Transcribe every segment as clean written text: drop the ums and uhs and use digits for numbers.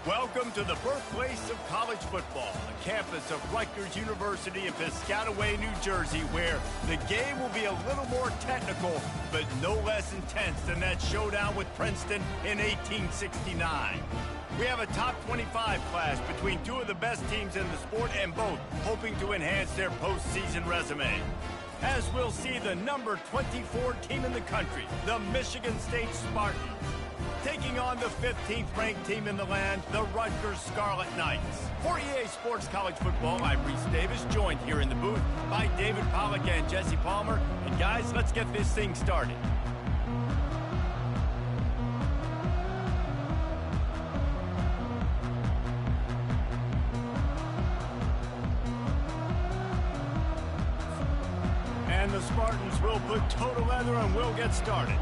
Welcome to the birthplace of college football, the campus of Rutgers University in Piscataway, New Jersey, where the game will be a little more technical, but no less intense than that showdown with Princeton in 1869. We have a top 25 class between two of the best teams in the sport, and both hoping to enhance their postseason resume. As we'll see the number 24 team in the country, the Michigan State Spartans, taking on the 15th ranked team in the land, the Rutgers Scarlet Knights. For EA Sports College Football, I'm Reese Davis, joined here in the booth by David Pollack and Jesse Palmer. And guys, let's get this thing started. And the Spartans will put total leather and we'll get started.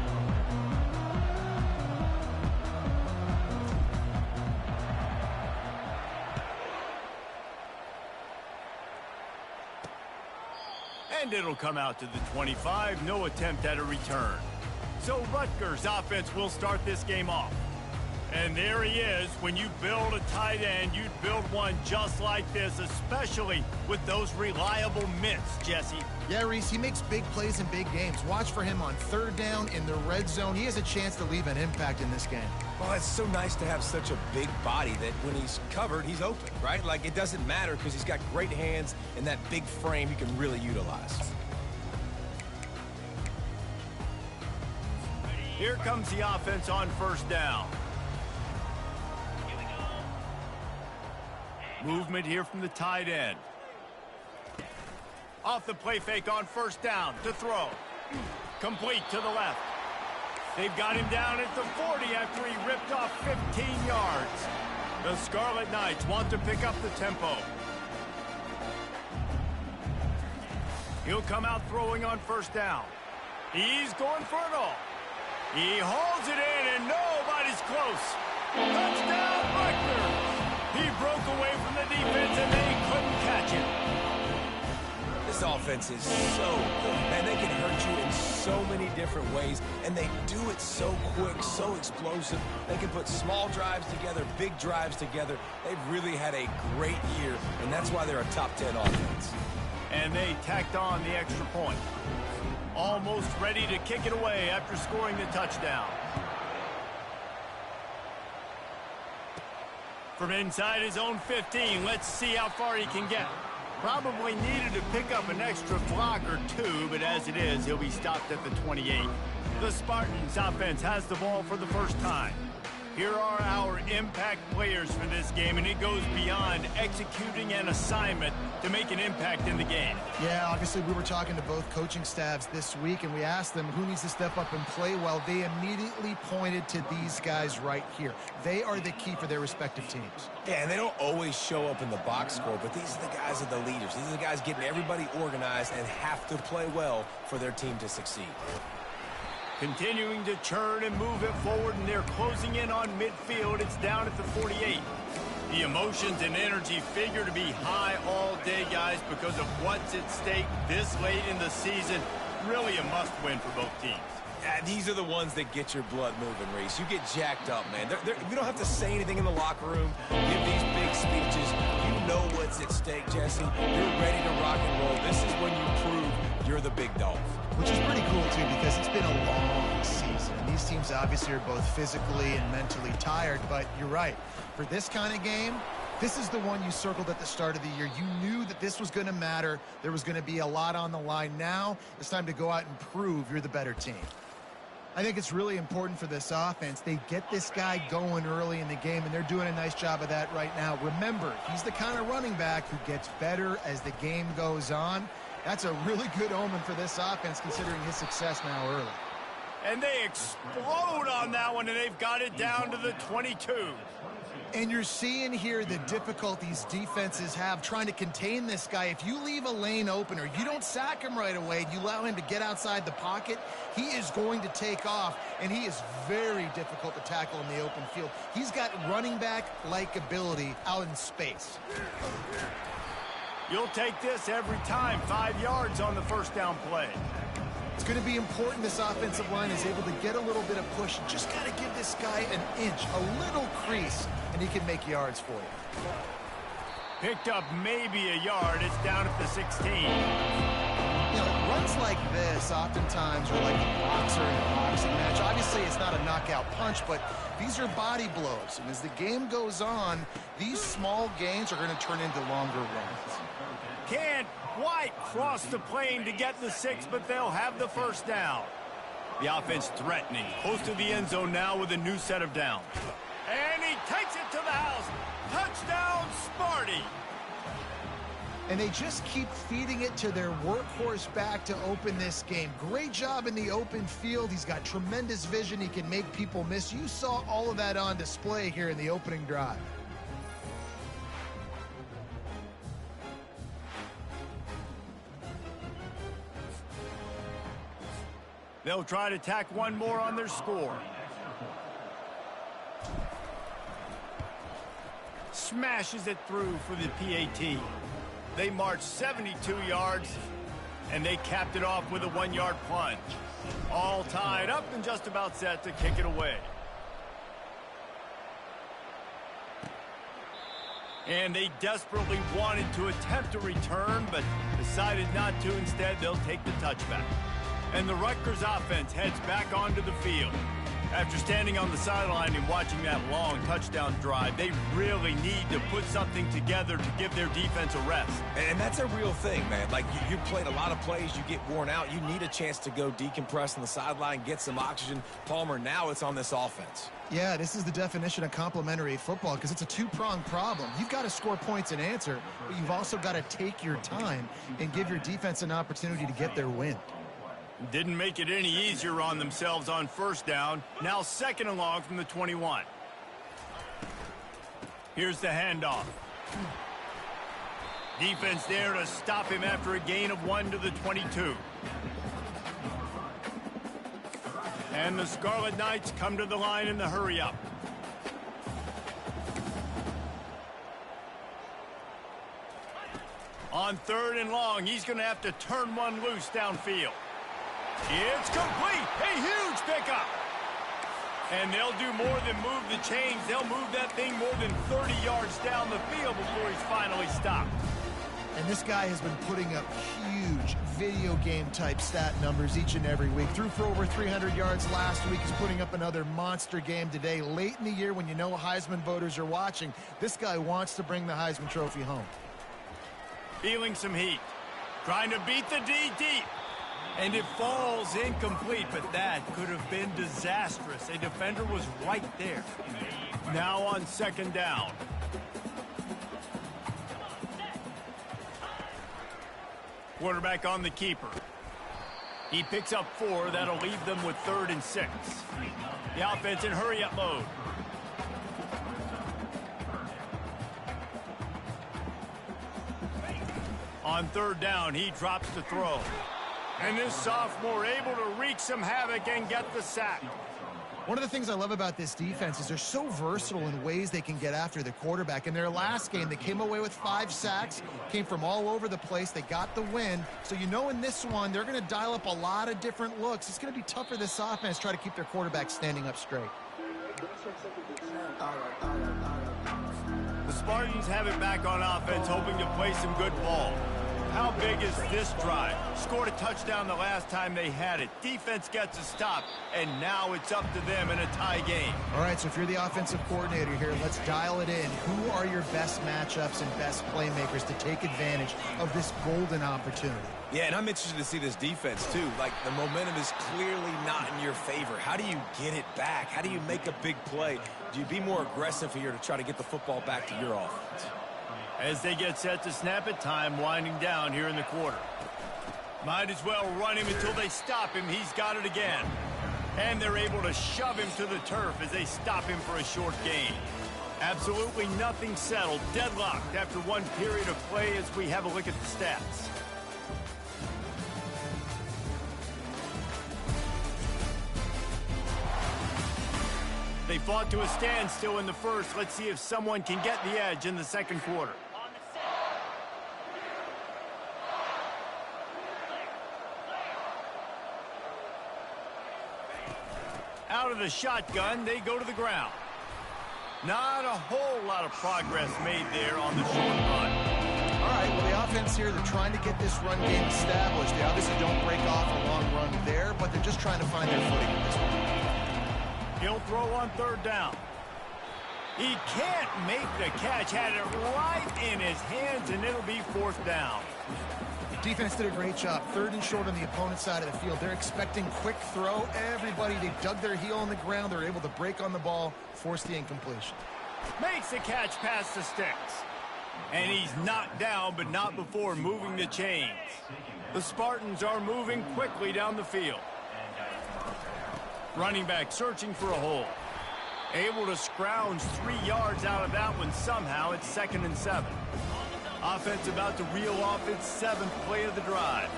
And it'll come out to the 25, no attempt at a return. So Rutgers offense will start this game off. And there he is. When you build a tight end, you'd build one just like this, especially with those reliable mitts, Jesse. Yeah, Reese, he makes big plays in big games. Watch for him on third down in the red zone. He has a chance to leave an impact in this game. Well, it's so nice to have such a big body that when he's covered, he's open, right? Like, it doesn't matter because he's got great hands and that big frame he can really utilize. Here comes the offense on first down. Movement here from the tight end. Off the play fake on first down to throw. Complete to the left. They've got him down at the 40 after he ripped off 15 yards. The Scarlet Knights want to pick up the tempo. He'll come out throwing on first down. He's going for it all. He hauls it in and nobody's close. Touchdown, Rutgers! He broke away from the defense and they couldn't catch him. This offense is so good, man. They can hurt you in so many different ways, and they do it so quick, so explosive. They can put small drives together, big drives together. They've really had a great year, and that's why they're a top 10 offense. And they tacked on the extra point. Almost ready to kick it away after scoring the touchdown. From inside his own 15, let's see how far he can get. Probably needed to pick up an extra block or two, but as it is, he'll be stopped at the 28. The Spartans offense has the ball for the first time. Here are our impact players for this game, and it goes beyond executing an assignment to make an impact in the game. Yeah, obviously we were talking to both coaching staffs this week, and we asked them who needs to step up and play well. They immediately pointed to these guys right here. They are the key for their respective teams. Yeah, and they don't always show up in the box score, but these are the guys that are the leaders. These are the guys getting everybody organized and have to play well for their team to succeed. Continuing to churn and move it forward, and they're closing in on midfield. It's down at the 48. The emotions and energy figure to be high all day, guys, because of what's at stake this late in the season. Really a must-win for both teams. Yeah, these are the ones that get your blood moving, Reese. You get jacked up, man. You don't have to say anything in the locker room. Give these big speeches. You know what's at stake, Jesse. You're ready to rock and roll. This is when you prove you're the big dog. Which is pretty cool, too, because it's been a long season. These teams obviously are both physically and mentally tired, but you're right. For this kind of game, this is the one you circled at the start of the year. You knew that this was going to matter. There was going to be a lot on the line. Now it's time to go out and prove you're the better team. I think it's really important for this offense. They get this guy going early in the game, and they're doing a nice job of that right now. Remember, he's the kind of running back who gets better as the game goes on. That's a really good omen for this offense, considering his success now early. And they explode on that one, and they've got it down to the 22. And you're seeing here the difficulties defenses have trying to contain this guy. If you leave a lane open or you don't sack him right away, you allow him to get outside the pocket, he is going to take off, and he is very difficult to tackle in the open field. He's got running back-like ability out in space. You'll take this every time. 5 yards on the first down play. It's going to be important this offensive line is able to get a little bit of push. Just got to give this guy an inch, a little crease, and he can make yards for you. Picked up maybe a yard. It's down at the 16. You know, runs like this oftentimes are like a boxer in a boxing match. Obviously, it's not a knockout punch, but these are body blows. And as the game goes on, these small gains are going to turn into longer runs. Can't quite cross the plane to get the 6, but they'll have the first down. The offense threatening. Close to the end zone now with a new set of downs. And he takes it to the house. Touchdown, Sparty. And they just keep feeding it to their workhorse back to open this game. Great job in the open field. He's got tremendous vision. He can make people miss. You saw all of that on display here in the opening drive. They'll try to tack one more on their score. Smashes it through for the PAT. They marched 72 yards, and they capped it off with a 1-yard plunge. All tied up and just about set to kick it away. And they desperately wanted to attempt a return, but decided not to. Instead, they'll take the touchback. And the Rutgers offense heads back onto the field. After standing on the sideline and watching that long touchdown drive, they really need to put something together to give their defense a rest. And that's a real thing, man. Like, you played a lot of plays, you get worn out. You need a chance to go decompress on the sideline, get some oxygen. Palmer, now it's on this offense. Yeah, this is the definition of complementary football because it's a two-pronged problem. You've got to score points and answer, but you've also got to take your time and give your defense an opportunity to get their win. Didn't make it any easier on themselves on first down. Now 2nd and long from the 21. Here's the handoff. Defense there to stop him after a gain of 1 to the 22. And the Scarlet Knights come to the line in the hurry-up. On 3rd and long, he's going to have to turn one loose downfield. It's complete. A huge pickup. And they'll do more than move the chains. They'll move that thing more than 30 yards down the field before he's finally stopped. And this guy has been putting up huge video game type stat numbers each and every week. Threw for over 300 yards last week. He's putting up another monster game today. Late in the year when you know Heisman voters are watching, this guy wants to bring the Heisman Trophy home. Feeling some heat. Trying to beat the D deep. And it falls incomplete, but that could have been disastrous. A defender was right there. Now on 2nd down. Quarterback on the keeper. He picks up 4. That'll leave them with 3rd and 6. The offense in hurry-up mode. On 3rd down, he drops the throw. And this sophomore able to wreak some havoc and get the sack. One of the things I love about this defense is they're so versatile in ways they can get after the quarterback. In their last game, they came away with 5 sacks, came from all over the place. They got the win. So you know in this one, they're going to dial up a lot of different looks. It's going to be tough for this offense to try to keep their quarterback standing up straight. The Spartans have it back on offense, hoping to play some good ball. How big is this drive? Scored a touchdown the last time they had it. Defense gets a stop, and now it's up to them in a tie game. All right, so if you're the offensive coordinator here, let's dial it in. Who are your best matchups and best playmakers to take advantage of this golden opportunity? Yeah, and I'm interested to see this defense, too. Like, the momentum is clearly not in your favor. How do you get it back? How do you make a big play? Do you be more aggressive here to try to get the football back to your offense? As they get set to snap it, time winding down here in the quarter. Might as well run him until they stop him. He's got it again. And they're able to shove him to the turf as they stop him for a short gain. Absolutely nothing settled. Deadlocked after one period of play as we have a look at the stats. They fought to a standstill in the first. Let's see if someone can get the edge in the 2nd quarter. Out of the shotgun, they go to the ground. Not a whole lot of progress made there on the short run. All right, well, the offense here, they're trying to get this run game established. They obviously don't break off a long run there, but they're just trying to find their footing at this point. He'll throw on third down. He can't make the catch. Had it right in his hands, and it'll be fourth down. Defense did a great job. Third and short on the opponent's side of the field. They're expecting quick throw. Everybody, they dug their heel on the ground. They're able to break on the ball, force the incompletion. Makes the catch past the sticks. And he's knocked down, but not before moving the chains. The Spartans are moving quickly down the field. Running back searching for a hole. Able to scrounge 3 yards out of that one somehow. It's 2nd and 7. Offense about to reel off its 7th play of the drive.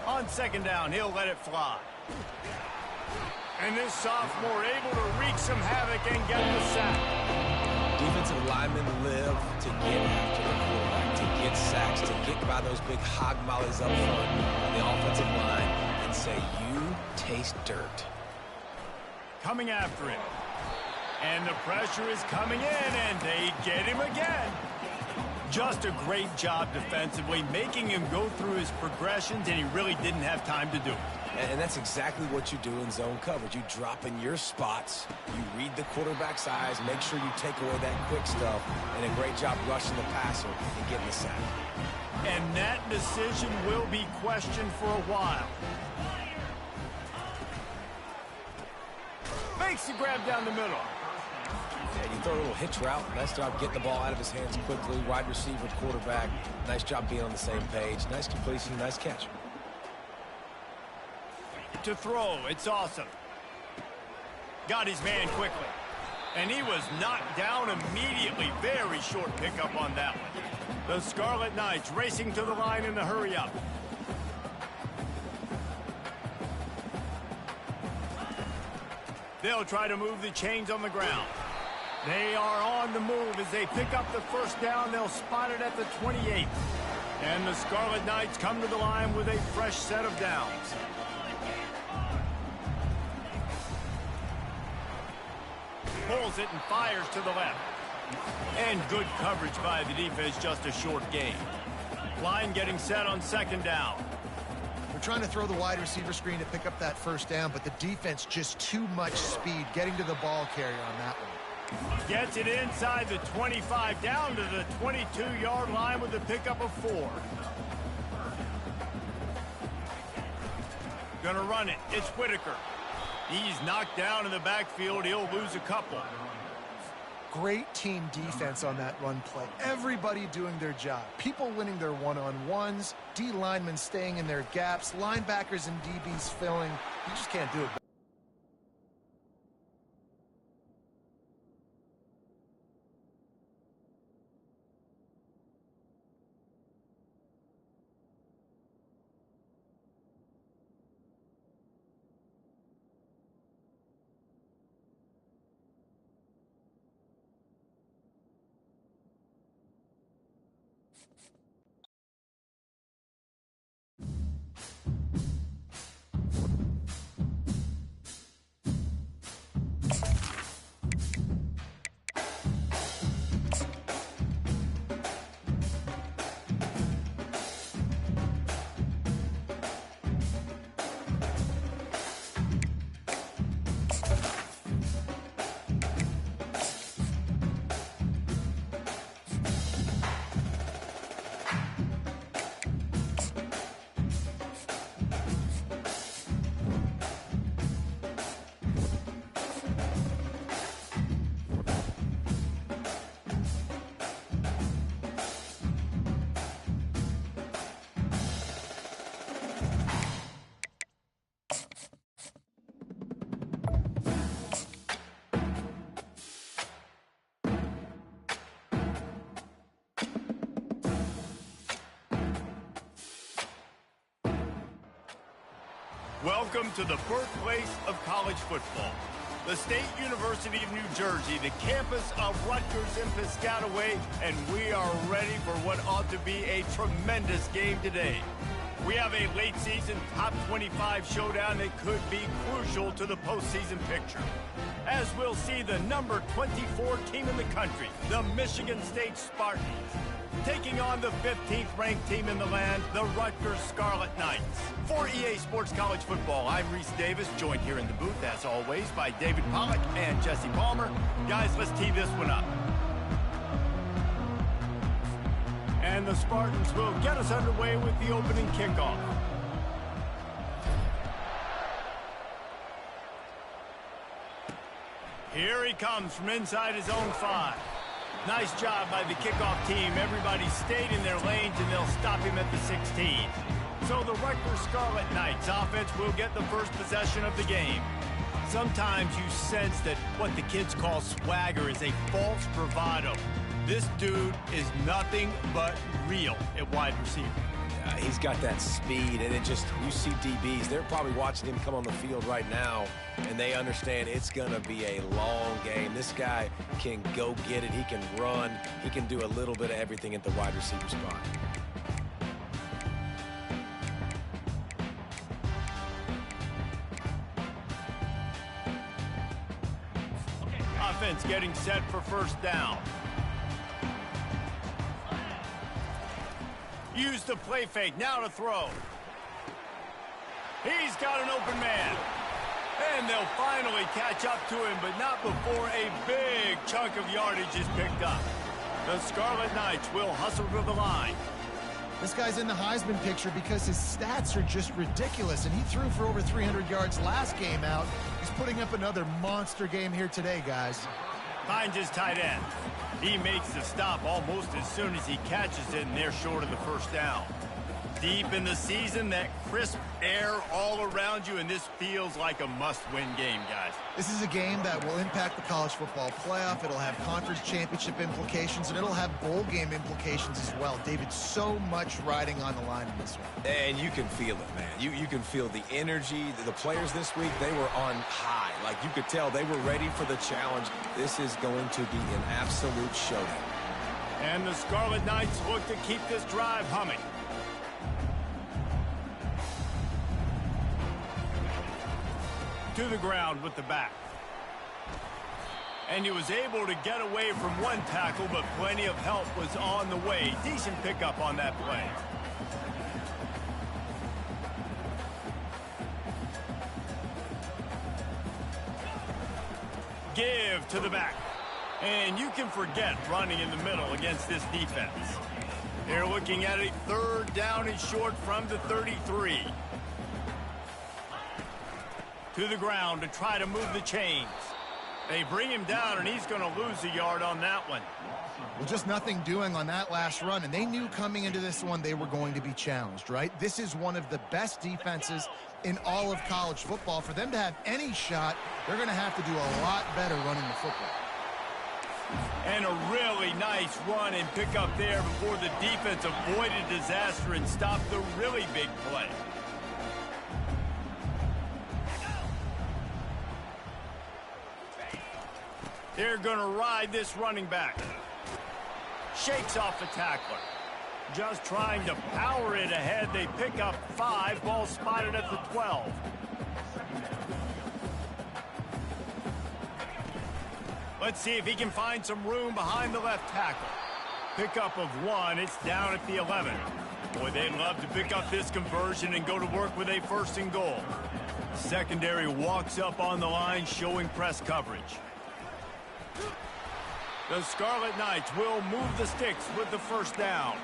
On 2nd down, he'll let it fly. And this sophomore able to wreak some havoc and get the sack. Defensive linemen live to get after the quarterback, to get sacks, to get by those big hog mollies up front on the offensive line and say, you taste dirt. Coming after him. And the pressure is coming in, and they get him again. Just a great job defensively, making him go through his progressions, and he really didn't have time to do it. And that's exactly what you do in zone coverage. You drop in your spots, you read the quarterback's eyes, make sure you take away that quick stuff, and a great job rushing the passer and getting the sack. And that decision will be questioned for a while. Makes the grab down the middle. Yeah, you throw a little hitch route. Nice job getting the ball out of his hands quickly. Wide receiver, quarterback. Nice job being on the same page. Nice completion, nice catch. To throw, it's awesome. Got his man quickly. And he was knocked down immediately. Very short pickup on that one. The Scarlet Knights racing to the line in the hurry-up. They'll try to move the chains on the ground. They are on the move as they pick up the first down. They'll spot it at the 28. And the Scarlet Knights come to the line with a fresh set of downs. Pulls it and fires to the left. And good coverage by the defense, just a short gain. Line getting set on 2nd down. They're trying to throw the wide receiver screen to pick up that first down, but the defense just too much speed getting to the ball carrier on that one. Gets it inside the 25, down to the 22-yard line with a pickup of 4. Gonna run it. It's Whitaker. He's knocked down in the backfield. He'll lose a couple. Great team defense on that run play. Everybody doing their job. People winning their one-on-ones, D linemen staying in their gaps, linebackers and DBs filling. You just can't do it. Welcome to the birthplace of college football. The State University of New Jersey, the campus of Rutgers in Piscataway, and we are ready for what ought to be a tremendous game today. We have a late season top 25 showdown that could be crucial to the postseason picture. as we'll see the number 24 team in the country, the Michigan State Spartans, taking on the 15th ranked team in the land, the Rutgers Scarlet Knights. For EA Sports College Football, I'm Reese Davis, joined here in the booth, as always, by David Pollack and Jesse Palmer. Guys, let's tee this one up. And the Spartans will get us underway with the opening kickoff. Here he comes from inside his own 5. Nice job by the kickoff team. Everybody stayed in their lanes, and they'll stop him at the 16. So the Rutgers Scarlet Knights offense will get the first possession of the game. Sometimes you sense that what the kids call swagger is a false bravado. This dude is nothing but real at wide receiver. He's got that speed, and you see DBs. They're probably watching him come on the field right now, and they understand it's going to be a long game. This guy can go get it. He can run. He can do a little bit of everything at the wide receiver spot. Offense getting set for first down. Use the play fake, now to throw. He's got an open man. And they'll finally catch up to him, but not before a big chunk of yardage is picked up. The Scarlet Knights will hustle to the line. This guy's in the Heisman picture because his stats are just ridiculous, and he threw for over 300 yards last game out. He's putting up another monster game here today, guys. Finds his tight end. He makes the stop almost as soon as he catches it, and they're short of the first down. Deep in the season, that crisp air all around you, and this feels like a must-win game, guys. This is a game that will impact the college football playoff. It'll have conference championship implications, and it'll have bowl game implications as well. David, so much riding on the line in this one. And you can feel it, man. You can feel the energy. The players this week, they were on high. Like, you could tell they were ready for the challenge. This is going to be an absolute showdown. And the Scarlet Knights look to keep this drive humming. To the ground with the back. And he was able to get away from one tackle, but plenty of help was on the way. Decent pickup on that play. Give to the back. And you can forget running in the middle against this defense. They're looking at a third down and short from the 33. To the ground to try to move the chains. They bring him down, and he's going to lose a yard on that one. Well, just nothing doing on that last run, and they knew coming into this one they were going to be challenged, right? This is one of the best defenses in all of college football. For them to have any shot, they're going to have to do a lot better running the football. And a really nice run and pick up there before the defense avoided disaster and stopped the really big play. They're going to ride this running back. Shakes off the tackler. Just trying to power it ahead. They pick up 5. Ball spotted at the 12. Let's see if he can find some room behind the left tackle. Pickup of 1. It's down at the 11. Boy, they'd love to pick up this conversion and go to work with a 1st and goal. Secondary walks up on the line, showing press coverage. The Scarlet Knights will move the sticks with the first down.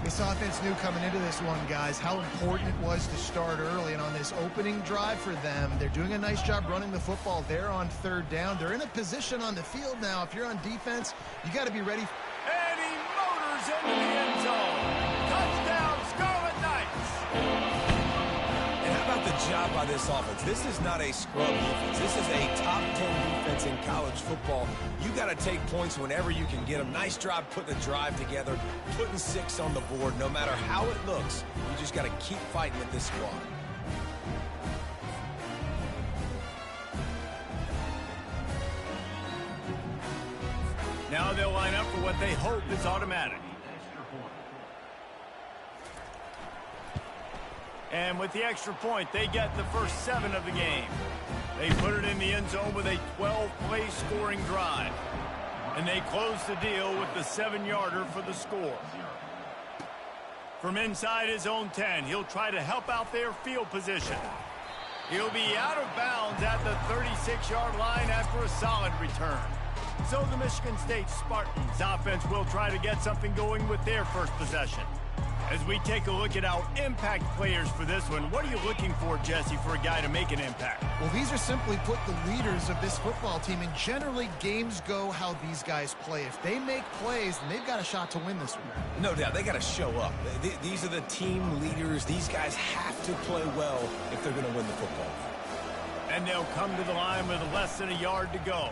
This offense knew coming into this one, guys, how important it was to start early. And on this opening drive for them, they're doing a nice job running the football. They're on 3rd down. They're in a position on the field now. If you're on defense, you got to be ready. And he motors into the end zone. Touchdown, Scarlet Knights. And how about the job by this offense? This is not a scrub defense. This is a top 10 defense in college football. You got to take points whenever you can get them. Nice job putting the drive together, putting 6 on the board. No matter how it looks, you just got to keep fighting with this squad. Now they'll line up for what they hope is automatic. And with the extra point, they get the first 7 of the game. They put it in the end zone with a 12-play scoring drive. And they close the deal with the 7-yarder for the score. From inside his own 10, he'll try to help out their field position. He'll be out of bounds at the 36-yard line after a solid return. So the Michigan State Spartans offense will try to get something going with their first possession. As we take a look at our impact players for this one, what are you looking for, Jesse, for a guy to make an impact? Well, these are simply put the leaders of this football team, and generally games go how these guys play. If they make plays, then they've got a shot to win this one. No doubt, they got to show up. These are the team leaders. These guys have to play well if they're going to win the football. And they'll come to the line with less than a yard to go.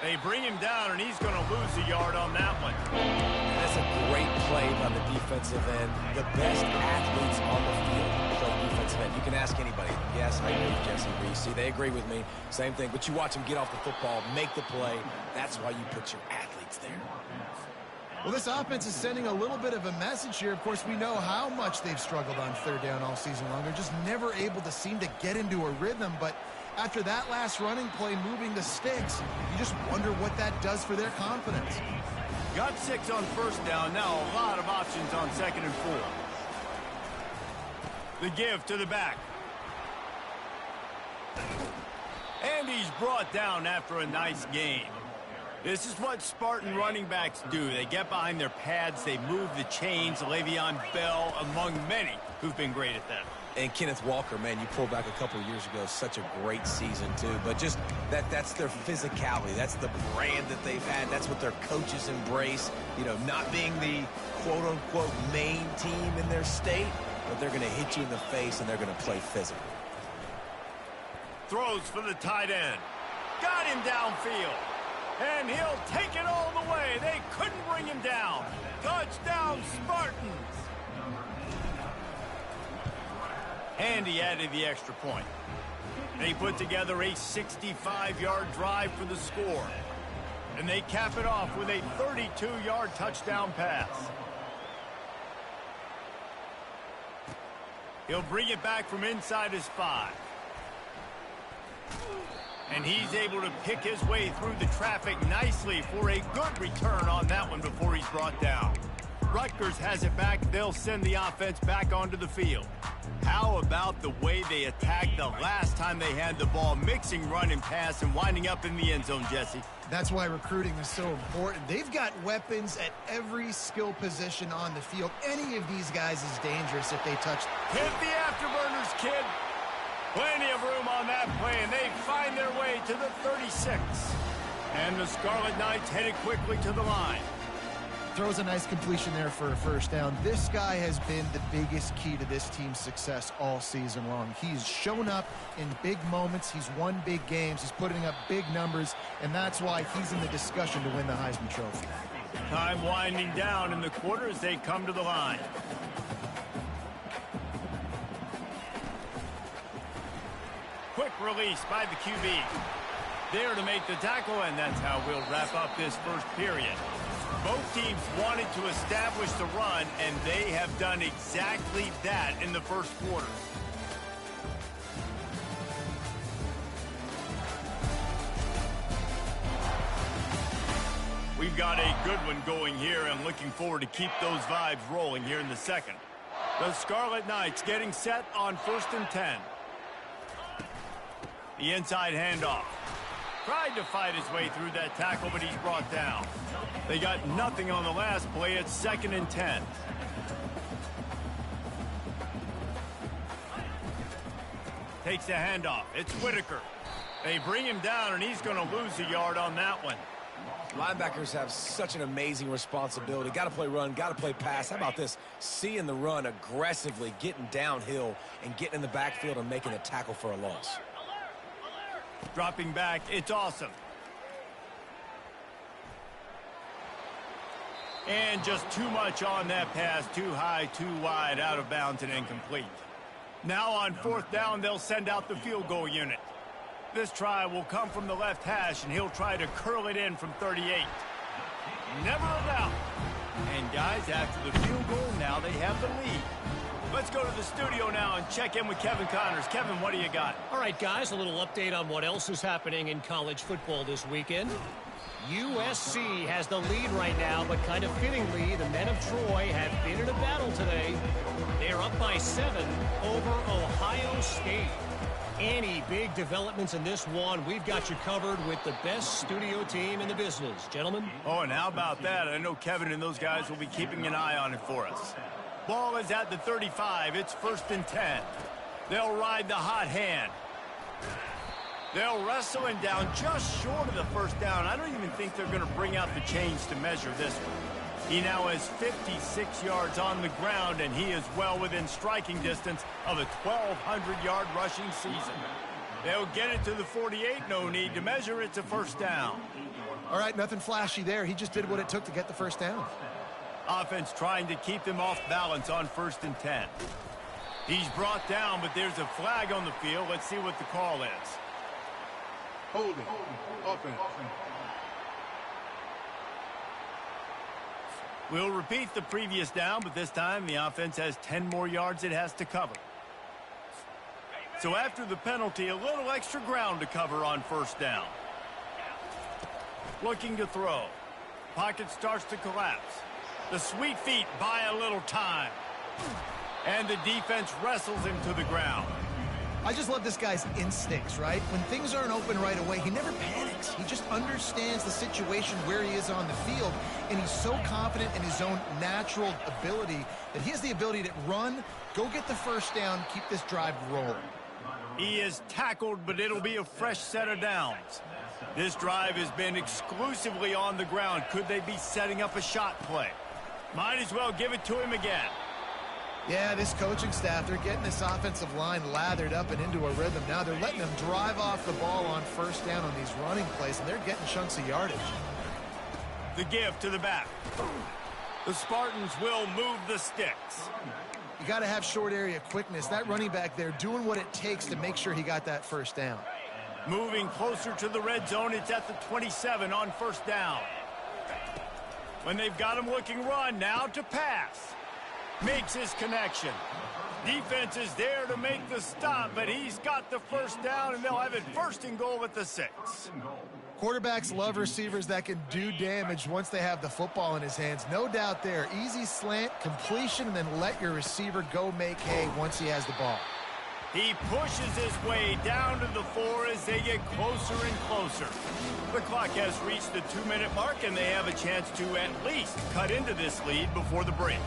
They bring him down, and he's going to lose a yard on that one. That's a great play by the defensive end. The best athletes on the field play defensive end. You can ask anybody. Yes, I agree with Jesse Reese. See, they agree with me. Same thing. But you watch them get off the football, make the play. That's why you put your athletes there. Well, this offense is sending a little bit of a message here. Of course, we know how much they've struggled on third down all season long. They're just never able to seem to get into a rhythm, but after that last running play moving the sticks, you just wonder what that does for their confidence. Got 6 on first down. Now a lot of options on 2nd and 4. The give to the back. And he's brought down after a nice gain. This is what Spartan running backs do. They get behind their pads, they move the chains. Le'Veon Bell among many who've been great at that. And Kenneth Walker, man, you pulled back a couple years ago, such a great season, too. But just that's their physicality. That's the brand that they've had. That's what their coaches embrace. You know, not being the quote-unquote main team in their state, but they're going to hit you in the face, and they're going to play physical. Throws for the tight end. Got him downfield. And he'll take it all the way. They couldn't bring him down. Touchdown, Spartans. And he added the extra point. They put together a 65-yard drive for the score. And they cap it off with a 32-yard touchdown pass. He'll bring it back from inside his 5. And he's able to pick his way through the traffic nicely for a good return on that one before he's brought down. Rutgers has it back. They'll send the offense back onto the field. How about the way they attacked the last time they had the ball, mixing run and pass and winding up in the end zone, Jesse? That's why recruiting is so important. They've got weapons at every skill position on the field. Any of these guys is dangerous if they touch. Hit the afterburners, kid. Plenty of room on that play, and they find their way to the 36. And the Scarlet Knights headed quickly to the line. Throws a nice completion there for a first down. This guy has been the biggest key to this team's success all season long. He's shown up in big moments. He's won big games. He's putting up big numbers, and that's why he's in the discussion to win the Heisman Trophy. Time winding down in the quarter as they come to the line. Quick release by the QB. There to make the tackle, and that's how we'll wrap up this first period. Both teams wanted to establish the run, and they have done exactly that in the first quarter. We've got a good one going here, and looking forward to keep those vibes rolling here in the second. The Scarlet Knights getting set on 1st and 10. The inside handoff. Tried to fight his way through that tackle, but he's brought down. They got nothing on the last play. It's 2nd and 10. Takes the handoff. It's Whitaker. They bring him down, and he's going to lose a yard on that one. Linebackers have such an amazing responsibility. Got to play run, got to play pass. How about this? Seeing the run aggressively, getting downhill, and getting in the backfield and making a tackle for a loss. Dropping back, it's awesome. And just too much on that pass. Too high, too wide, out of bounds, and incomplete. Now on 4th down, they'll send out the field goal unit. This try will come from the left hash, and he'll try to curl it in from 38. Never a doubt. And guys, after the field goal, now they have the lead. Let's go to the studio now and check in with Kevin Connors. Kevin, what do you got? All right, guys, a little update on what else is happening in college football this weekend. USC has the lead right now, but kind of fittingly, the men of Troy have been in a battle today. They're up by 7 over Ohio State. Any big developments in this one, we've got you covered with the best studio team in the business. Gentlemen? Oh, and how about that? I know Kevin and those guys will be keeping an eye on it for us. Ball is at the 35. It's 1st and 10. They'll ride the hot hand. They'll wrestle him down just short of the first down. I don't even think they're going to bring out the chains to measure this one. He now has 56 yards on the ground, and he is well within striking distance of a 1,200-yard rushing season. They'll get it to the 48. No need to measure. It's a first down. All right, nothing flashy there. He just did what it took to get the first down. Offense trying to keep them off balance on 1st and 10. He's brought down, but there's a flag on the field. Let's see what the call is. Holding. Offense. We'll repeat the previous down, but this time the offense has 10 more yards it has to cover. So after the penalty, a little extra ground to cover on 1st down. Looking to throw. Pocket starts to collapse. The sweet feet buy a little time. And the defense wrestles him to the ground. I just love this guy's instincts, right? When things aren't open right away, he never panics. He just understands the situation where he is on the field, and he's so confident in his own natural ability that he has the ability to run, go get the first down, keep this drive rolling. He is tackled, but it'll be a fresh set of downs. This drive has been exclusively on the ground. Could they be setting up a shot play? Might as well give it to him again. Yeah, this coaching staff, they're getting this offensive line lathered up and into a rhythm. Now they're letting them drive off the ball on 1st down on these running plays, and they're getting chunks of yardage. The give to the back. The Spartans will move the sticks. You got to have short area quickness. That running back there doing what it takes to make sure he got that first down. Moving closer to the red zone, it's at the 27 on 1st down. When they've got him looking run, now to pass. Makes his connection. Defense is there to make the stop, but he's got the first down, and they'll have it 1st and goal at the 6. Quarterbacks love receivers that can do damage once they have the football in his hands. No doubt there. Easy slant, completion, and then let your receiver go make hay once he has the ball. He pushes his way down to the 4 as they get closer and closer. The clock has reached the 2-minute mark, and they have a chance to at least cut into this lead before the break.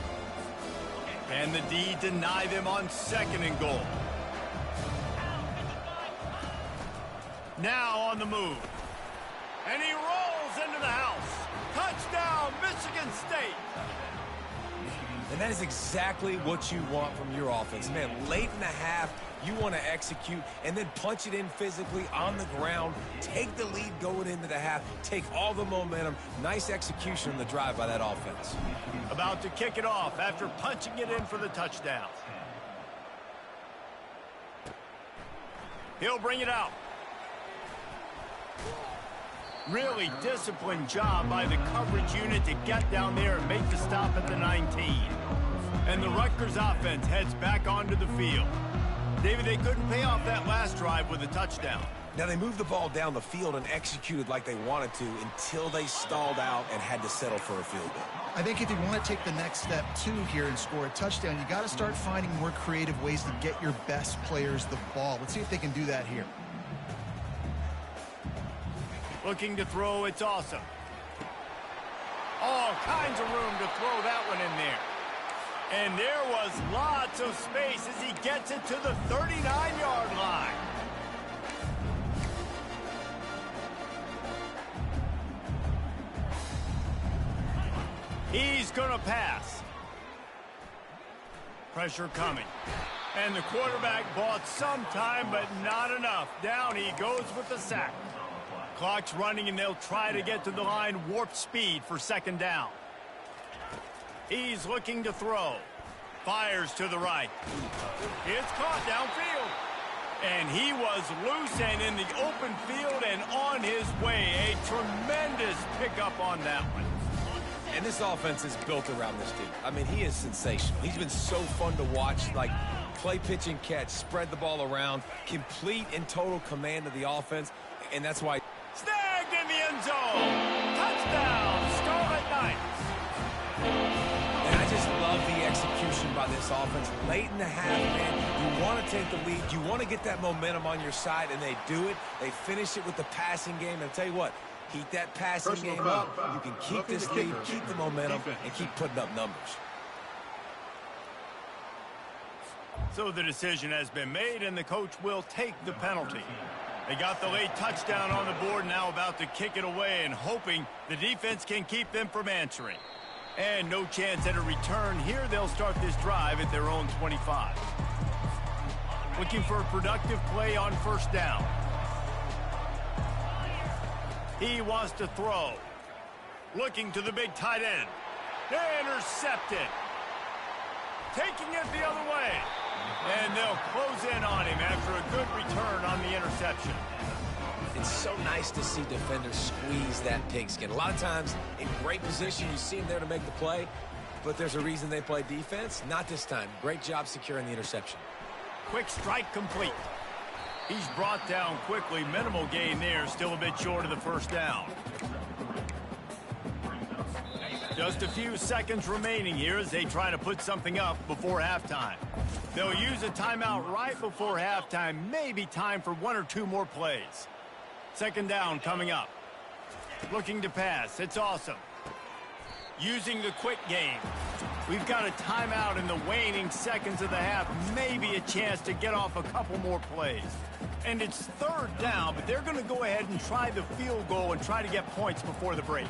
And the D deny them on 2nd and goal. Now on the move. And he rolls into the house. Touchdown, Michigan State. And that is exactly what you want from your offense. Man, late in the half, you want to execute and then punch it in physically on the ground. Take the lead going into the half. Take all the momentum. Nice execution on the drive by that offense. About to kick it off after punching it in for the touchdown. He'll bring it out. Really disciplined job by the coverage unit to get down there and make the stop at the 19. And the Rutgers offense heads back onto the field. David, they couldn't pay off that last drive with a touchdown. Now, they moved the ball down the field and executed like they wanted to until they stalled out and had to settle for a field goal. I think if you want to take the next step, too, here and score a touchdown, you got to start finding more creative ways to get your best players the ball. Let's see if they can do that here. Looking to throw, it's awesome. All kinds of room to throw that one in there. And there was lots of space as he gets it to the 39-yard line. He's going to pass. Pressure coming. And the quarterback bought some time, but not enough. Down he goes with the sack. Clock's running, and they'll try to get to the line warp speed for 2nd down. He's looking to throw. Fires to the right. It's caught downfield. And he was loose and in the open field and on his way. A tremendous pickup on that one. And this offense is built around this dude. I mean, he is sensational. He's been so fun to watch, like play, pitch, and catch, spread the ball around, complete and total command of the offense, and that's why. Snagged in the end zone. Touchdown, Scarlet Knights. And I just love the execution by this offense. Late in the half, man, you want to take the lead. You want to get that momentum on your side, and they do it. They finish it with the passing game. And I'll tell you what, keep that passing game up. You can keep this lead, keep the momentum, and keep putting up numbers. So the decision has been made, and the coach will take the penalty. They got the late touchdown on the board, now about to kick it away and hoping the defense can keep them from answering. And no chance at a return here. They'll start this drive at their own 25. Looking for a productive play on first down. He wants to throw. Looking to the big tight end. Intercepted. Taking it the other way. And they'll close in on him after a good return on the interception. It's so nice to see defenders squeeze that pigskin. A lot of times, in great position, you see them there to make the play, but there's a reason they play defense. Not this time. Great job securing the interception. Quick strike complete. He's brought down quickly. Minimal gain there. Still a bit short of the first down. Just a few seconds remaining here as they try to put something up before halftime. They'll use a timeout right before halftime. Maybe time for one or two more plays. Second down coming up. Looking to pass. It's awesome. Using the quick game. We've got a timeout in the waning seconds of the half. Maybe a chance to get off a couple more plays. And it's third down, but they're going to go ahead and try the field goal and try to get points before the break.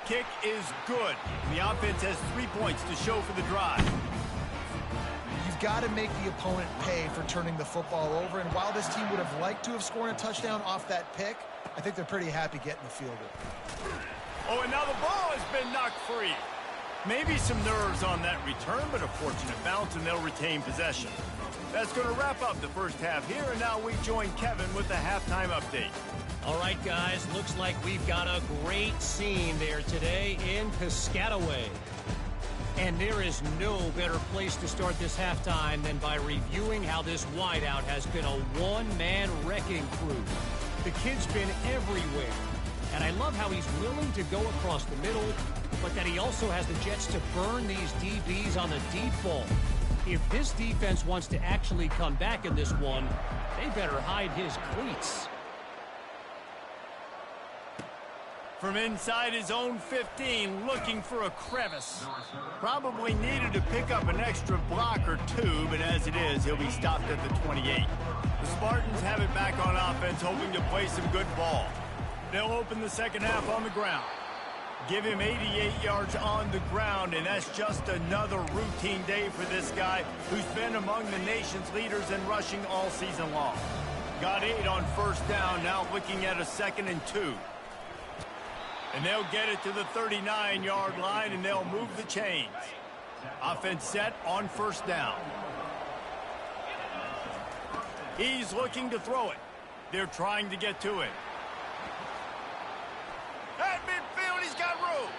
Kick is good. The offense has 3 points to show for the drive. You've got to make the opponent pay for turning the football over, and while this team would have liked to have scored a touchdown off that pick, I think they're pretty happy getting the field goal. Oh, and now the ball has been knocked free. Maybe some nerves on that return, but a fortunate bounce, and they'll retain possession. That's going to wrap up the first half here, and now we join Kevin with the halftime update. All right, guys, looks like we've got a great scene there today in Piscataway. And there is no better place to start this halftime than by reviewing how this wideout has been a one-man wrecking crew. The kid's been everywhere, and I love how he's willing to go across the middle, but that he also has the jets to burn these DBs on the deep ball. If this defense wants to actually come back in this one, they better hide his cleats. From inside his own 15, looking for a crevice. Probably needed to pick up an extra block or two, but as it is, he'll be stopped at the 28. The Spartans have it back on offense, hoping to play some good ball. They'll open the second half on the ground. Give him 88 yards on the ground, and that's just another routine day for this guy who's been among the nation's leaders in rushing all season long. Got 8 on first down, now looking at a 2nd and 2. And they'll get it to the 39-yard line, and they'll move the chains. Offense set on first down. He's looking to throw it. They're trying to get to it. At midfield, he's got room.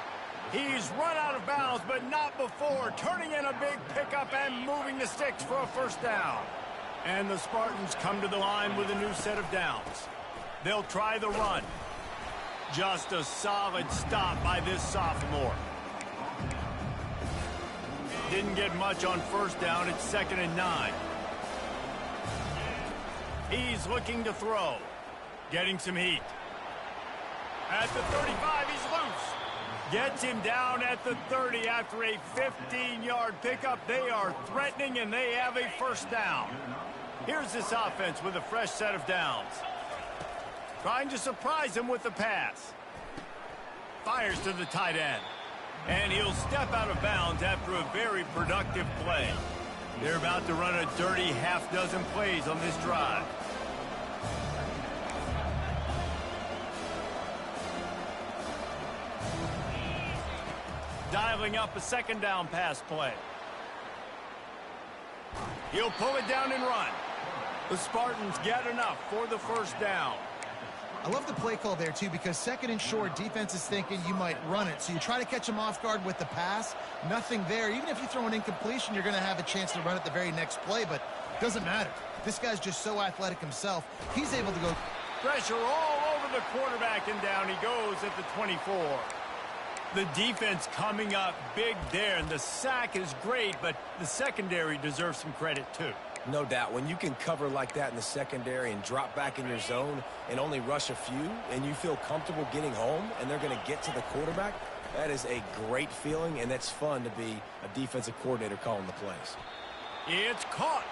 He's run out of bounds, but not before. Turning in a big pickup and moving the sticks for a first down. And the Spartans come to the line with a new set of downs. They'll try the run. Just a solid stop by this sophomore. Didn't get much on first down. It's 2nd and 9. He's looking to throw. Getting some heat. At the 35, he's loose. Gets him down at the 30 after a 15-yard pickup. They are threatening, and they have a first down. Here's this offense with a fresh set of downs. Trying to surprise him with the pass. Fires to the tight end. And he'll step out of bounds after a very productive play. They're about to run a dirty half-dozen plays on this drive. Dialing up a second down pass play. He'll pull it down and run. The Spartans get enough for the first down. I love the play call there, too, because second and short, defense is thinking you might run it. So you try to catch them off guard with the pass. Nothing there. Even if you throw an incompletion, you're going to have a chance to run it the very next play, but it doesn't matter. This guy's just so athletic himself. He's able to go. Pressure all over the quarterback, and down he goes at the 24. The defense coming up big there, and the sack is great, but the secondary deserves some credit, too. No doubt. When you can cover like that in the secondary and drop back in your zone and only rush a few, and you feel comfortable getting home and they're going to get to the quarterback, that is a great feeling, and that's fun to be a defensive coordinator calling the plays. It's caught.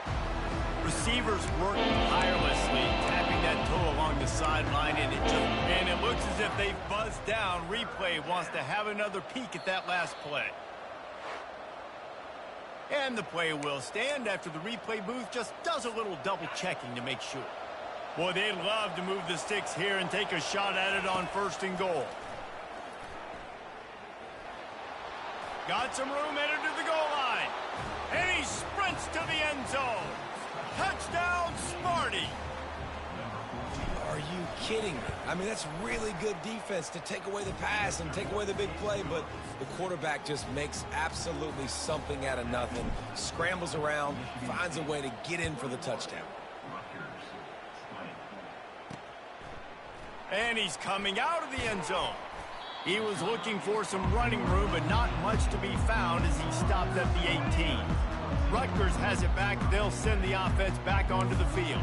Receivers work tirelessly, tapping that toe along the sideline, and it looks as if they've buzzed down. Replay wants to have another peek at that last play. And the play will stand after the replay booth just does a little double checking to make sure. Boy, they'd love to move the sticks here and take a shot at it on 1st and goal. Got some room headed to the goal line. And he sprints to the end zone. Touchdown, Smarty. Are you kidding me? I mean, that's really good defense to take away the pass and take away the big play, but the quarterback just makes absolutely something out of nothing, scrambles around, finds a way to get in for the touchdown. And he's coming out of the end zone. He was looking for some running room, but not much to be found as he stopped at the 18. Rutgers has it back. They'll send the offense back onto the field.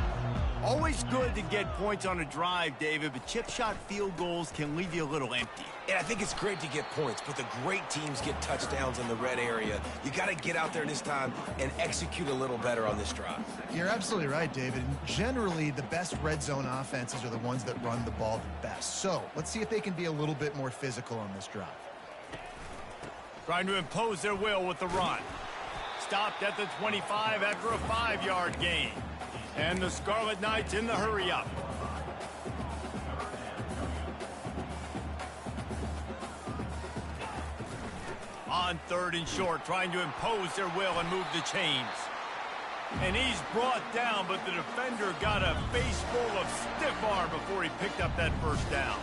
Always good to get points on a drive, David, but chip shot field goals can leave you a little empty. And I think it's great to get points, but the great teams get touchdowns in the red area. You got to get out there this time and execute a little better on this drive. You're absolutely right, David. Generally, the best red zone offenses are the ones that run the ball the best. So let's see if they can be a little bit more physical on this drive. Trying to impose their will with the run. Stopped at the 25 after a 5-yard gain. And the Scarlet Knights in the hurry-up. On 3rd and short, trying to impose their will and move the chains. And he's brought down, but the defender got a face full of stiff arm before he picked up that 1st down.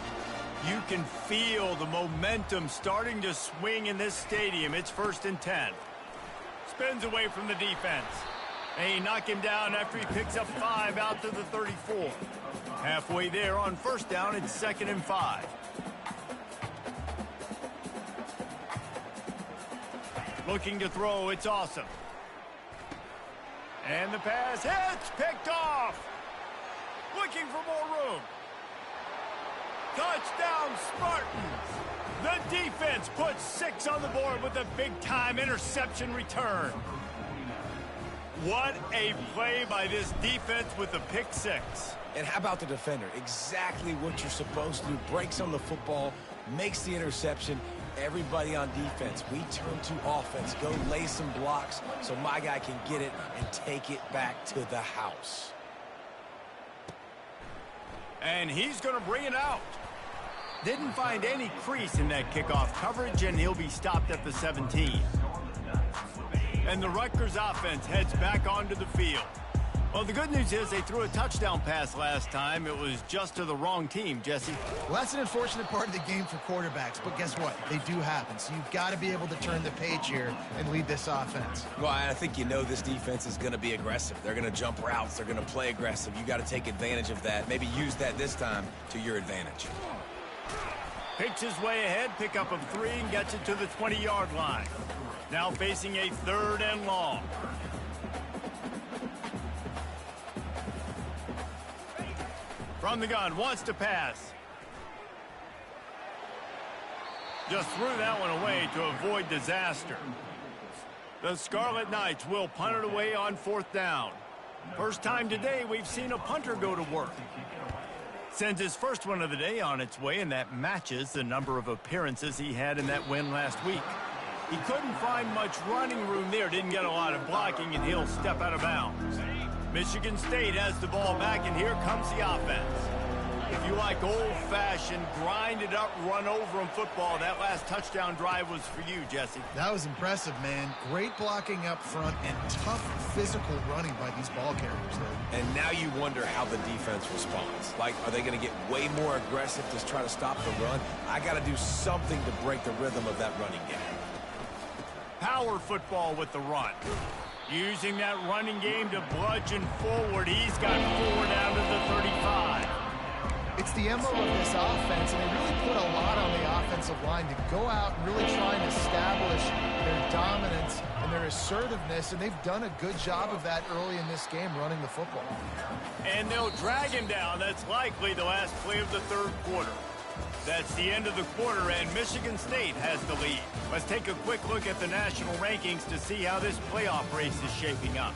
You can feel the momentum starting to swing in this stadium. It's 1st and 10. Spins away from the defense. They knock him down after he picks up 5 out to the 34. Halfway there on 1st down, it's 2nd and 5. Looking to throw, it's Awesome. And the pass hits, picked off. Looking for more room. Touchdown, Spartans. The defense puts 6 on the board with a big-time interception return. What a play by this defense with the pick 6. And how about the defender? Exactly what you're supposed to do. Breaks on the football, makes the interception. Everybody on defense, we turn to offense. Go lay some blocks so my guy can get it and take it back to the house. And he's going to bring it out. Didn't find any crease in that kickoff coverage, and he'll be stopped at the 17. And the Rutgers offense heads back onto the field. Well, the good news is they threw a touchdown pass last time. It was just to the wrong team, Jesse. Well, that's an unfortunate part of the game for quarterbacks, but guess what? They do happen. So you've got to be able to turn the page here and lead this offense. Well, I think you know this defense is going to be aggressive. They're going to jump routes. They're going to play aggressive. You got to take advantage of that. Maybe use that this time to your advantage. Picks his way ahead, pick up of 3, and gets it to the 20-yard line. Now facing a 3rd and long. From the gun, wants to pass. Just threw that one away to avoid disaster. The Scarlet Knights will punt it away on 4th down. First time today we've seen a punter go to work. Sends his first one of the day on its way, and that matches the number of appearances he had in that win last week. He couldn't find much running room there, didn't get a lot of blocking, and he'll step out of bounds. Michigan State has the ball back, and here comes the offense. If you like old-fashioned, grinded-up, run-over-'em football, that last touchdown drive was for you, Jesse. That was impressive, man. Great blocking up front and tough physical running by these ball carriers, though. And now you wonder how the defense responds. Like, are they going to get way more aggressive to try to stop the run? I got to do something to break the rhythm of that running game. Power football with the run. Using that running game to bludgeon forward. He's got 4 down to the 35. It's the MO of this offense, and they really put a lot on the offensive line to go out and really try and establish their dominance and their assertiveness, and they've done a good job of that early in this game running the football. And they'll drag him down. That's likely the last play of the third quarter. That's the end of the quarter, and Michigan State has the lead. Let's take a quick look at the national rankings to see how this playoff race is shaping up.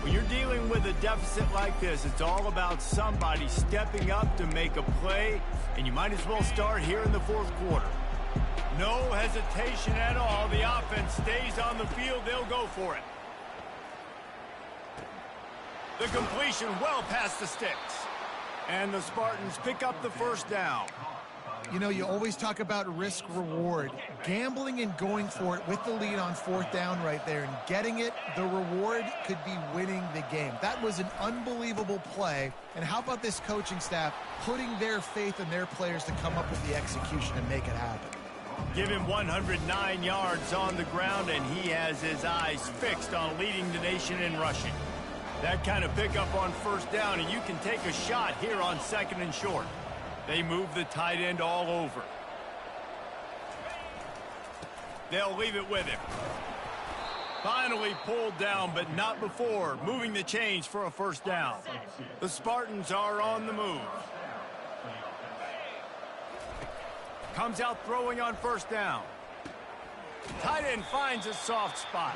When you're dealing with a deficit like this, it's all about somebody stepping up to make a play, and you might as well start here in the fourth quarter. No hesitation at all. The offense stays on the field. They'll go for it. The completion well past the sticks. And the Spartans pick up the first down. You know, you always talk about risk-reward. Gambling and going for it with the lead on fourth down right there and getting it, the reward could be winning the game. That was an unbelievable play. And how about this coaching staff putting their faith in their players to come up with the execution and make it happen? Give him 109 yards on the ground, and he has his eyes fixed on leading the nation in rushing. That kind of pickup on first down, and you can take a shot here on second and short. They move the tight end all over. They'll leave it with him. Finally pulled down, but not before. Moving the chains for a first down. The Spartans are on the move. Comes out throwing on first down. Tight end finds a soft spot.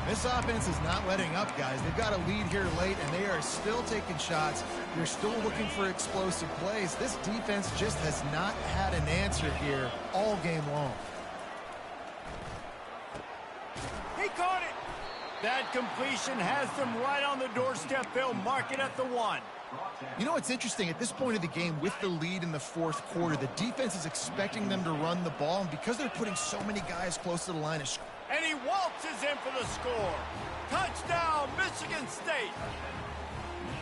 This offense is not letting up, guys. They've got a lead here late, and they are still taking shots. They're still looking for explosive plays. This defense just has not had an answer here all game long. He caught it. That completion has them right on the doorstep. They'll mark it at the 1. You know what's interesting? At this point of the game, with the lead in the fourth quarter, the defense is expecting them to run the ball, and because they're putting so many guys close to the line of scrimmage, and he waltzes in for the score. Touchdown, Michigan State.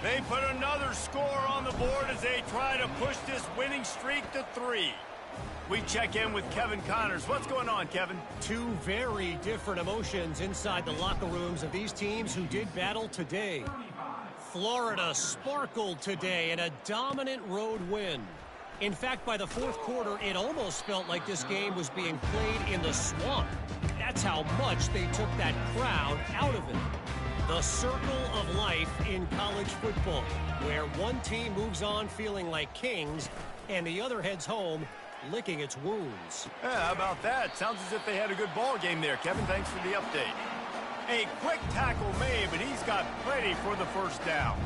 They put another score on the board as they try to push this winning streak to 3. We check in with Kevin Connors. What's going on, Kevin? Two very different emotions inside the locker rooms of these teams who did battle today. Florida sparkled today in a dominant road win. In fact, by the fourth quarter, it almost felt like this game was being played in the swamp. That's how much they took that crowd out of it. The circle of life in college football, where one team moves on feeling like kings and the other heads home licking its wounds. Yeah, how about that? Sounds as if they had a good ball game there, Kevin. Thanks for the update. A quick tackle made, but he's got plenty for the first down.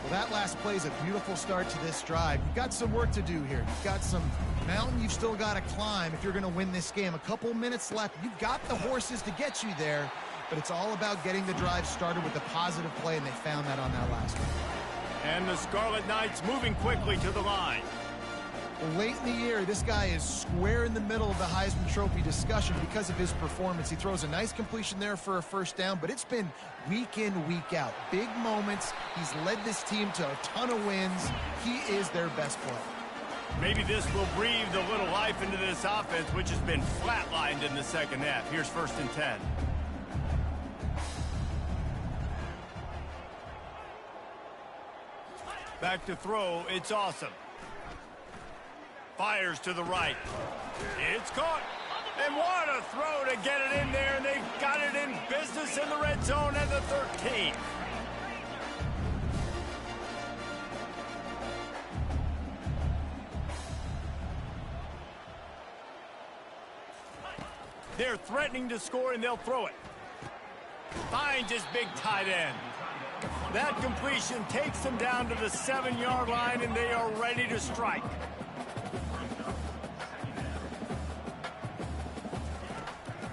Well, that last play is a beautiful start to this drive. You've got some work to do here. You've got some mountain you've still got to climb if you're going to win this game. A couple minutes left. You've got the horses to get you there, but it's all about getting the drive started with a positive play, and they found that on that last one. And the Scarlet Knights moving quickly to the line. Well, late in the year, this guy is square in the middle of the Heisman Trophy discussion because of his performance. He throws a nice completion there for a first down, but it's been week in, week out. Big moments. He's led this team to a ton of wins. He is their best player. Maybe this will breathe a little life into this offense, which has been flatlined in the second half. Here's 1st and 10. Back to throw. It's awesome. Fires to the right. It's caught. And what a throw to get it in there, and they've got it in business in the red zone at the 13. They're threatening to score, and they'll throw it. Finds his big tight end. That completion takes them down to the 7-yard line, and they are ready to strike.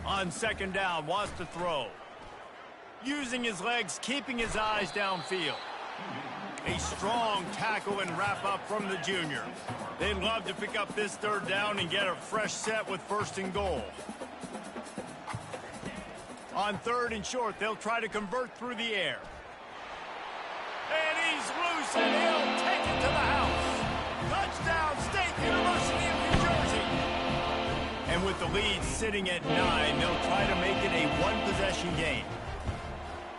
On second down, wants to throw. using his legs, keeping his eyes downfield. A strong tackle and wrap up from the junior. They'd love to pick up this third down and get a fresh set with 1st and goal. On 3rd and short, they'll try to convert through the air. And he's loose, and he'll take it to the house. Touchdown, State University of New Jersey. And with the lead sitting at 9, they'll try to make it a one-possession game.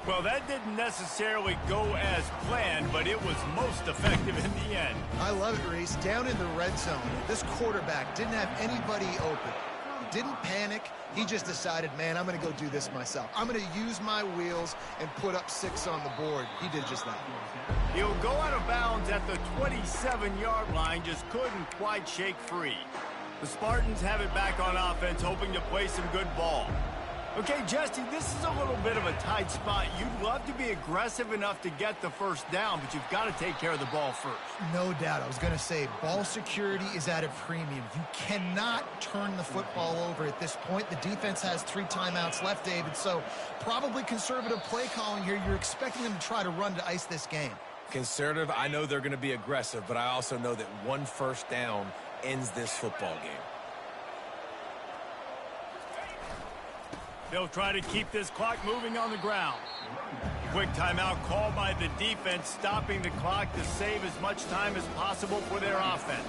Well, that didn't necessarily go as planned, but it was most effective in the end. I love it, Reese. Down in the red zone, this quarterback didn't have anybody open. Didn't panic. He just decided, man, I'm going to go do this myself. I'm going to use my wheels and put up 6 on the board. He did just that. He'll go out of bounds at the 27-yard line, just couldn't quite shake free. The Spartans have it back on offense, hoping to play some good ball. Okay, Jesse, this is a little bit of a tight spot. You'd love to be aggressive enough to get the first down, but you've got to take care of the ball first. No doubt. I was going to say, ball security is at a premium. You cannot turn the football over at this point. The defense has 3 timeouts left, David, so probably conservative play calling here. You're expecting them to try to run to ice this game. Conservative, I know they're going to be aggressive, but I also know that 1 first down ends this football game. They'll try to keep this clock moving on the ground. Quick timeout called by the defense, stopping the clock to save as much time as possible for their offense.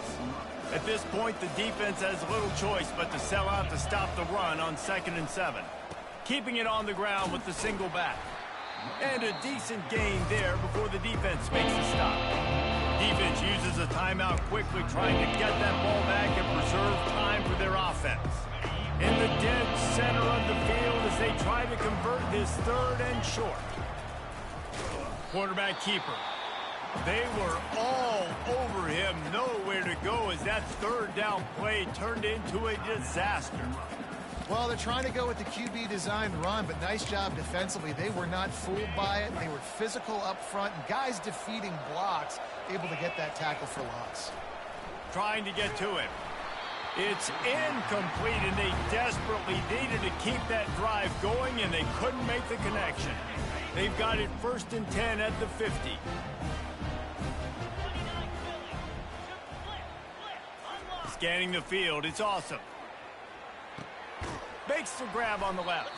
At this point, the defense has little choice but to sell out to stop the run on 2nd and 7. Keeping it on the ground with the single back. And a decent gain there before the defense makes a stop. Defense uses a timeout quickly, trying to get that ball back and preserve time for their offense. In the dead center of the field as they try to convert this 3rd and short. Quarterback keeper. They were all over him, nowhere to go as that 3rd down play turned into a disaster. Well, they're trying to go with the QB designed run, but nice job defensively. They were not fooled by it. They were physical up front, and guys defeating blocks, able to get that tackle for loss. Trying to get to it. It's incomplete, and they desperately needed to keep that drive going, and they couldn't make the connection. They've got it 1st and 10 at the 50. Scanning the field, it's awesome. Makes the grab on the left.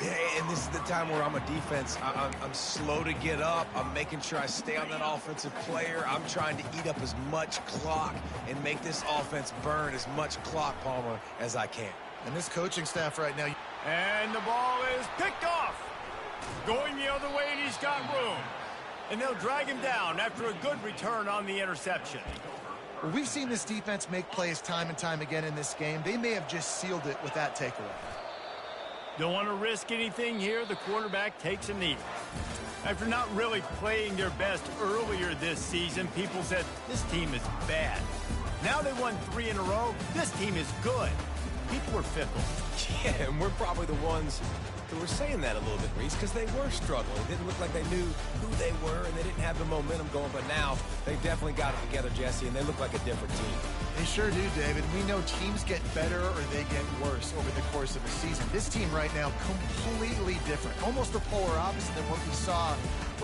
Yeah, and this is the time where I'm a defense. I'm slow to get up. I'm making sure I stay on that offensive player. I'm trying to eat up as much clock and make this offense burn as much clock, Palmer, as I can. And this coaching staff right now. And the ball is picked off. Going the other way, and he's got room. And they'll drag him down after a good return on the interception. Well, we've seen this defense make plays time and time again in this game. They may have just sealed it with that takeaway. Don't want to risk anything here. The quarterback takes a knee. After not really playing their best earlier this season, people said, this team is bad. Now they won 3 in a row. This team is good. People were fickle. Yeah, and we're probably the ones who were saying that a little bit, Reese, because they were struggling. It didn't look like they knew who they were, and they didn't have the momentum going. But now they've definitely got it together, Jesse, and they look like a different team. They sure do, David. We know teams get better or they get worse over the course of a season. This team right now, completely different. Almost the polar opposite than what we saw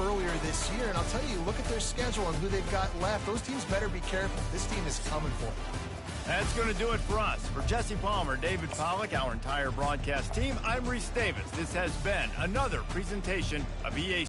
earlier this year. And I'll tell you, look at their schedule and who they've got left. Those teams better be careful. This team is coming for them. That's going to do it for us. For Jesse Palmer, David Pollack, our entire broadcast team, I'm Reese Davis. This has been another presentation of EA